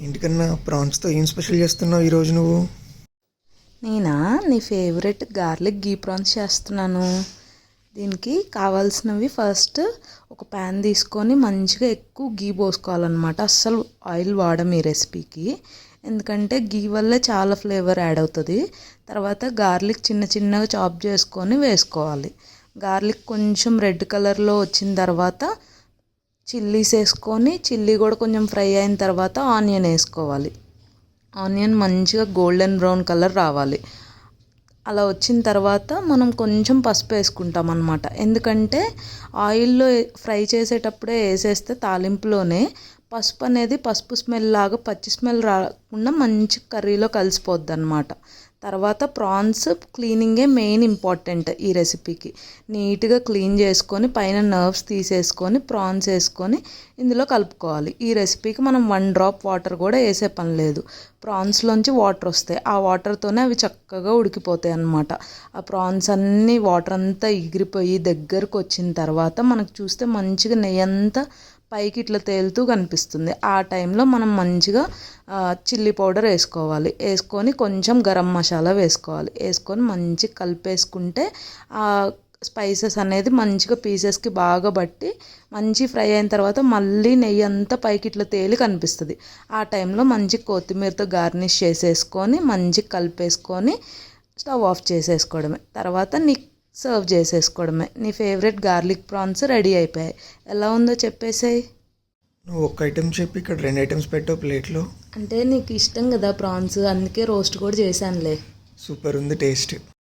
ఇంటికన్నా ప్రాన్స్తో ఏం స్పెషల్ చేస్తున్నావు ఈరోజు నువ్వు? నేనా నీ ఫేవరెట్ గార్లిక్ గీ ప్రాన్స్ చేస్తున్నాను. దీనికి కావాల్సినవి ఫస్ట్ ఒక ప్యాన్ తీసుకొని మంచిగా ఎక్కువ గీ పోసుకోవాలన్నమాట. అస్సలు ఆయిల్ వాడడం ఈ రెసిపీకి, ఎందుకంటే గీ వల్లే చాలా ఫ్లేవర్ యాడ్ అవుతుంది. తర్వాత గార్లిక్ చిన్న చిన్నగా చాప్ చేసుకొని వేసుకోవాలి. గార్లిక్ కొంచెం రెడ్ కలర్లో వచ్చిన తర్వాత చిల్లీస్ వేసుకొని, చిల్లీ కూడా కొంచెం ఫ్రై అయిన తర్వాత ఆనియన్ వేసుకోవాలి. ఆనియన్ మంచిగా గోల్డెన్ బ్రౌన్ కలర్ రావాలి. అలా వచ్చిన తర్వాత మనం కొంచెం పసుపు వేసుకుంటాం అన్నమాట. ఎందుకంటే ఆయిల్లో ఫ్రై చేసేటప్పుడే వేసేస్తే తాలింపులోనే పసుపు అనేది పసుపు స్మెల్ లాగా పచ్చి స్మెల్ రాకుండా మంచి కర్రీలో కలిసిపోద్ది అన్నమాట. తర్వాత ప్రాన్స్ క్లీనింగే మెయిన్ ఇంపార్టెంట్ ఈ రెసిపీకి. నీట్గా క్లీన్ చేసుకొని పైన నర్వ్స్ తీసేసుకొని ప్రాన్స్ వేసుకొని ఇందులో కలుపుకోవాలి. ఈ రెసిపీకి మనం 1 డ్రాప్ వాటర్ కూడా వేసే పని లేదు. ప్రాన్స్లోంచి వాటర్ వస్తాయి, ఆ వాటర్తోనే అవి చక్కగా ఉడికిపోతాయి అన్నమాట. ఆ ప్రాన్స్ అన్నీ వాటర్ అంతా ఎగిరిపోయి దగ్గరకు వచ్చిన తర్వాత మనకు చూస్తే మంచిగా నెయ్యి అంతా పైకి ఇట్లా తేలుతూ కనిపిస్తుంది. ఆ టైంలో మనం మంచిగా చిల్లీ పౌడర్ వేసుకోవాలి. వేసుకొని కొంచెం గరం మసాలా వేసుకోవాలి. వేసుకొని మంచిగా కలిపేసుకుంటే ఆ స్పైసెస్ అనేది మంచిగా పీసెస్కి బాగా బట్టి మంచి ఫ్రై అయిన తర్వాత మళ్ళీ నెయ్యి అంతా పైకి ఇట్లా తేలి కనిపిస్తుంది. ఆ టైంలో మంచి కొత్తిమీరతో గార్నిష్ చేసేసుకొని మంచిగా కలిపేసుకొని స్టవ్ ఆఫ్ చేసేసుకోవడమే. తర్వాత సర్వ్ చేసేసుకోవడమే. నీ ఫేవరెట్ గార్లిక్ ప్రాన్స్ రెడీ అయిపోయాయి. ఎలా ఉందో చెప్పేసాయి. నువ్వు ఒక్క ఐటెం చెప్పి ఇక్కడ 2 ఐటమ్స్ పెట్టావు ప్లేట్లో. అంటే నీకు ఇష్టం కదా ప్రాన్స్, అందుకే రోస్ట్ కూడా చేశానులే. సూపర్ ఉంది టేస్ట్.